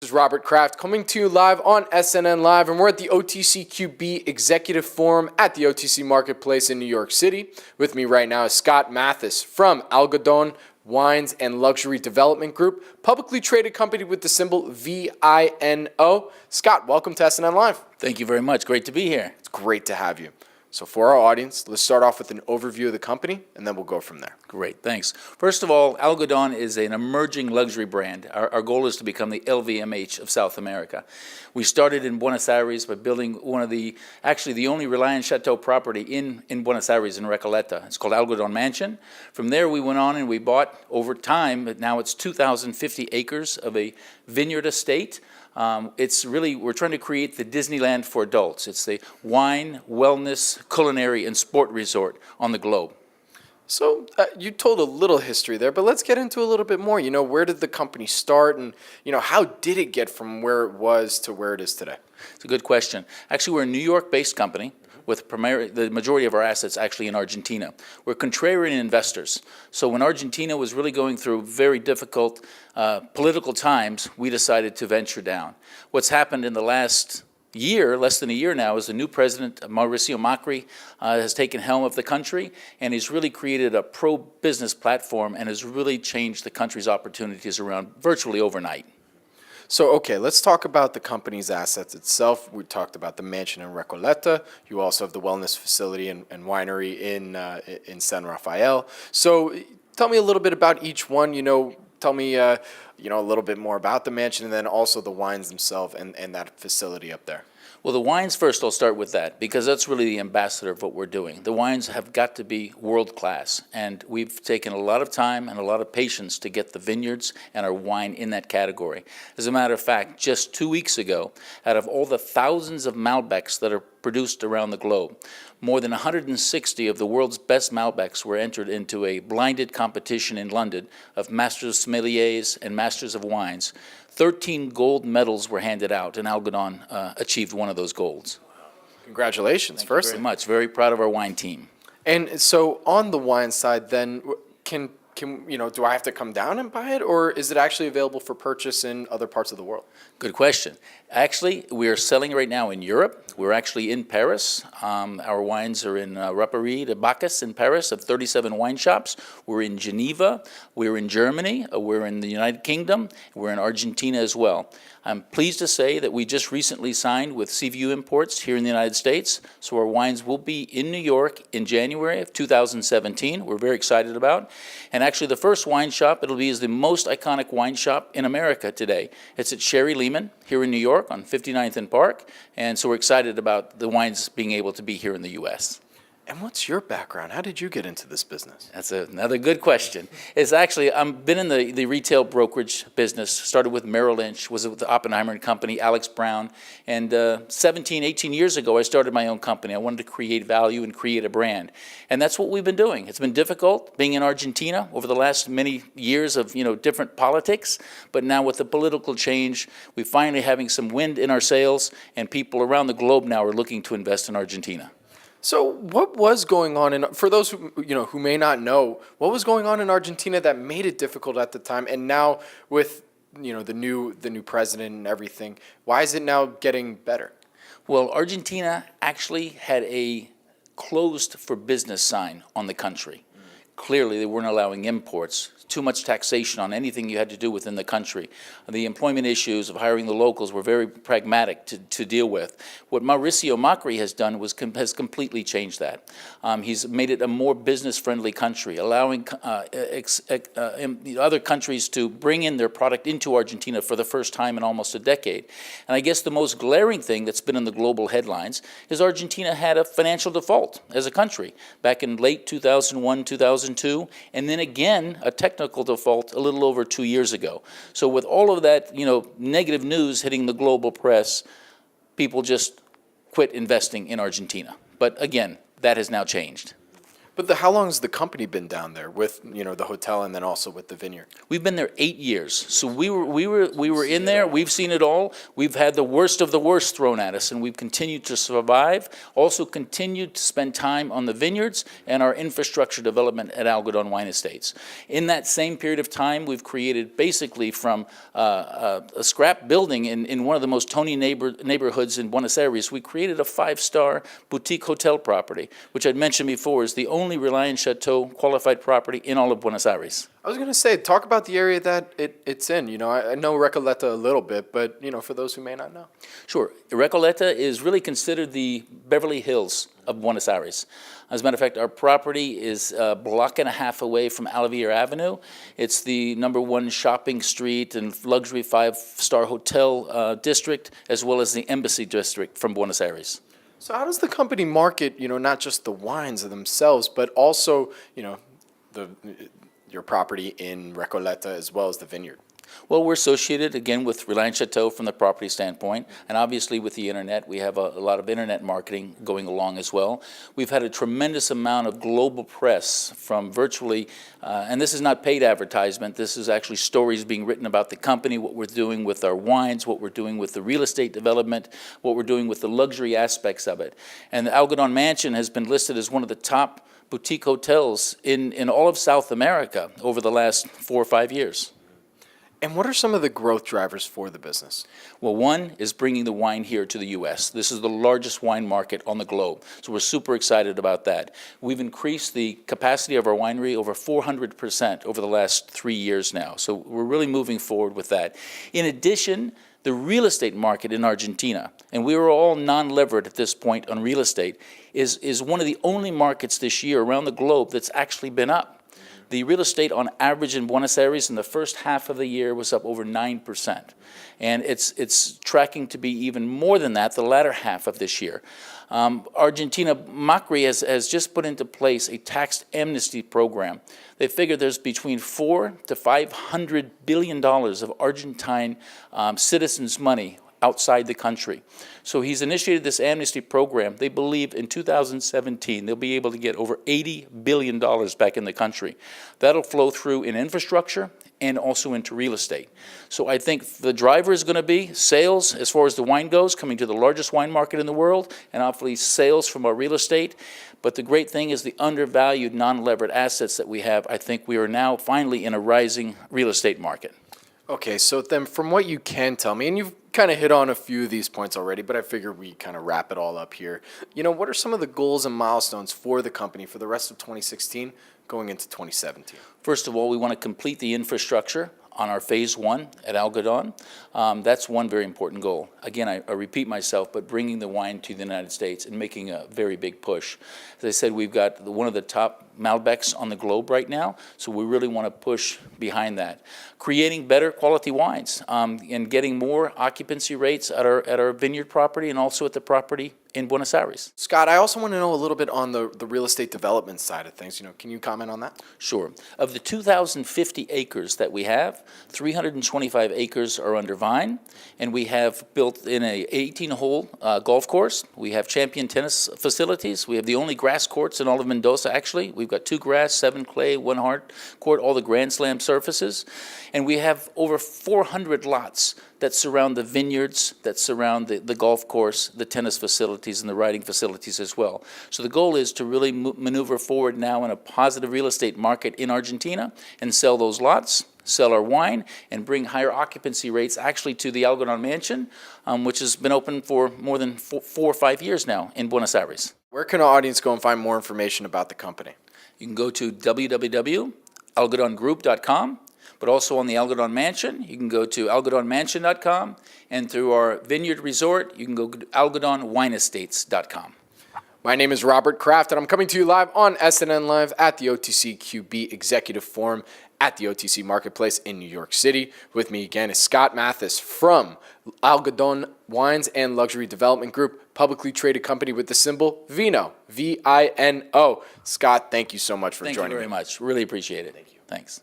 This is Robert Kraft coming to you live on SNNLive, and we're at the OTCQB Executive Forum at the OTC Marketplace in New York City. With me right now is Scott Mathis from Algodon Wines and Luxury Development Group, publicly traded company with the symbol VINO. Scott, welcome to SNNLive. Thank you very much. Great to be here. It's great to have you. So for our audience, let's start off with an overview of the company, and then we'll go from there. Great, thanks. First of all, Algodon is an emerging luxury brand. Our goal is to become the LVMH of South America. We started in Buenos Aires by building actually the only Reliance Chateau property in Buenos Aires in Recoleta. It's called Algodon Mansion. From there we went on and we bought over time, but now it's 2,050 acres of a vineyard estate. We're trying to create the Disneyland for adults. It's the wine, wellness, culinary, and sport resort on the globe. So you told a little history there, but let's get into a little bit more. Where did the company start, and how did it get from where it was to where it is today? It's a good question. Actually, we're a New York-based company with the majority of our assets actually in Argentina. We're contrarian investors. So when Argentina was really going through very difficult political times, we decided to venture down. What's happened in the last year, less than a year now, is the new president, Mauricio Macri, has taken helm of the country, and he's really created a pro-business platform and has really changed the country's opportunities around virtually overnight. So, okay, let's talk about the company's assets itself. We talked about the mansion in Recoleta. You also have the wellness facility and winery in San Rafael. So tell me a little bit about each one. Tell me a little bit more about the mansion, and then also the wines themselves and that facility up there. Well, the wines first, I'll start with that, because that's really the ambassador of what we're doing. The wines have got to be world-class, and we've taken a lot of time and a lot of patience to get the vineyards and our wine in that category. As a matter of fact, just 2 weeks ago, out of all the thousands of Malbecs that are produced around the globe, more than 160 of the world's best Malbecs were entered into a blinded competition in London of Masters of Sommeliers and Masters of Wines. 13 gold medals were handed out, and Algodon achieved one of those golds. Congratulations, firstly. Thank you very much. Very proud of our wine team. And so on the wine side, then, do I have to come down and buy it, or is it actually available for purchase in other parts of the world? Good question. Actually, we are selling right now in Europe. We're actually in Paris. Our wines are in Raperie de Bacchus in Paris of 37 wine shops. We're in Geneva. We're in Germany. We're in the United Kingdom. We're in Argentina as well. I'm pleased to say that we just recently signed with Seaview Imports here in the United States, so our wines will be in New York in January of 2017. We're very excited about. And actually the first wine shop it'll be is the most iconic wine shop in America today. It's at Sherry Lehman here in New York on 59th and Park, and so we're excited about the wines being able to be here in the U.S. And what's your background? How did you get into this business? That's another good question. It's actually, I've been in the retail brokerage business, started with Merrill Lynch, was with the Oppenheimer and Company, Alex Brown, and 17, 18 years ago, I started my own company. I wanted to create value and create a brand, and that's what we've been doing. It's been difficult being in Argentina over the last many years of different politics, but now with the political change, we're finally having some wind in our sails, and people around the globe now are looking to invest in Argentina. So what was going on for those who may not know, what was going on in Argentina that made it difficult at the time, and now with the new president and everything, why is it now getting better? Well, Argentina actually had a closed for business sign on the country. Clearly, they weren't allowing imports. Too much taxation on anything you had to do within the country. The employment issues of hiring the locals were very pragmatic to deal with. What Mauricio Macri has done has completely changed that. He's made it a more business-friendly country, allowing other countries to bring in their product into Argentina for the first time in almost a decade. And I guess the most glaring thing that's been in the global headlines is Argentina had a financial default as a country back in late 2001, 2002, and then again a technical default a little over 2 years ago. So with all of that, negative news hitting the global press, people just quit investing in Argentina. But again, that has now changed. But how long has the company been down there with, the hotel and then also with the vineyard? We've been there 8 years. So we were in there. We've seen it all. We've had the worst of the worst thrown at us, and we've continued to survive. Also continued to spend time on the vineyards and our infrastructure development at Algodon Wine Estates. In that same period of time, we've created basically from a scrap building in one of the most Tony neighborhoods in Buenos Aires, we created a 5-star boutique hotel property, which I'd mentioned before is the only Reliance Chateau qualified property in all of Buenos Aires. I was going to say, talk about the area that it's in. I know Recoleta a little bit, but, for those who may not know. Sure. Recoleta is really considered the Beverly Hills of Buenos Aires. As a matter of fact, our property is a block and a half away from Alvear Avenue. It's the #1 shopping street and luxury 5-star hotel district, as well as the embassy district from Buenos Aires. So how does the company market, not just the wines themselves, but also, your property in Recoleta as well as the vineyard? Well, we're associated, again, with Reliance Chateau from the property standpoint, and obviously with the internet. We have a lot of internet marketing going along as well. We've had a tremendous amount of global press from virtually, and this is not paid advertisement, this is actually stories being written about the company, what we're doing with our wines, what we're doing with the real estate development, what we're doing with the luxury aspects of it. And the Algodon Mansion has been listed as one of the top boutique hotels in all of South America over the last 4 or 5 years. And what are some of the growth drivers for the business? Well, one is bringing the wine here to the U.S. This is the largest wine market on the globe, so we're super excited about that. We've increased the capacity of our winery over 400% over the last 3 years now, so we're really moving forward with that. In addition, the real estate market in Argentina, and we were all non-levered at this point on real estate, is one of the only markets this year around the globe that's actually been up. The real estate on average in Buenos Aires in the first half of the year was up over 9%. And it's tracking to be even more than that the latter half of this year. Argentina, Macri has just put into place a tax amnesty program. They figure there's between $400 to $500 billion of Argentine citizens' money outside the country. So he's initiated this amnesty program. They believe in 2017 they'll be able to get over $80 billion back in the country. That'll flow through in infrastructure and also into real estate. So I think the driver is going to be sales as far as the wine goes, coming to the largest wine market in the world, and hopefully sales from our real estate. But the great thing is the undervalued, non-levered assets that we have. I think we are now finally in a rising real estate market. Okay, so then from what you can tell me, and you've kind of hit on a few of these points already, but I figure we kind of wrap it all up here. What are some of the goals and milestones for the company for the rest of 2016 going into 2017? First of all, we want to complete the infrastructure on our phase 1 at Algodon. That's one very important goal. Again, I repeat myself, but bringing the wine to the United States and making a very big push. As I said, we've got one of the top Malbecs on the globe right now, so we really want to push behind that. Creating better quality wines and getting more occupancy rates at our vineyard property and also at the property in Buenos Aires. Scott, I also want to know a little bit on the real estate development side of things. Can you comment on that? Sure. Of the 2,050 acres that we have, 325 acres are under vine, and we have built in a 18-hole golf course. We have champion tennis facilities. We have the only grass courts in all of Mendoza, actually. We've got 2 grass, 7 clay, 1 hard court, all the Grand Slam surfaces. And we have over 400 lots that surround the vineyards, that surround the golf course, the tennis facilities, and the riding facilities as well. So the goal is to really maneuver forward now in a positive real estate market in Argentina and sell those lots, sell our wine, and bring higher occupancy rates actually to the Algodon Mansion, which has been open for more than 4 or 5 years now in Buenos Aires. Where can our audience go and find more information about the company? You can go to www.algodongroup.com. But also on the Algodon Mansion, you can go to algodonmansion.com, and through our Vineyard Resort, you can go to algodonwineestates.com. My name is Robert Kraft, and I'm coming to you live on SNNLive at the OTCQB Executive Forum at the OTC Marketplace in New York City. With me again is Scott Mathis from Algodon Wines and Luxury Development Group, publicly traded company with the symbol VINO, V-I-N-O. Scott, thank you so much for joining me. Thank you very much. Really appreciate it. Thank you. Thanks.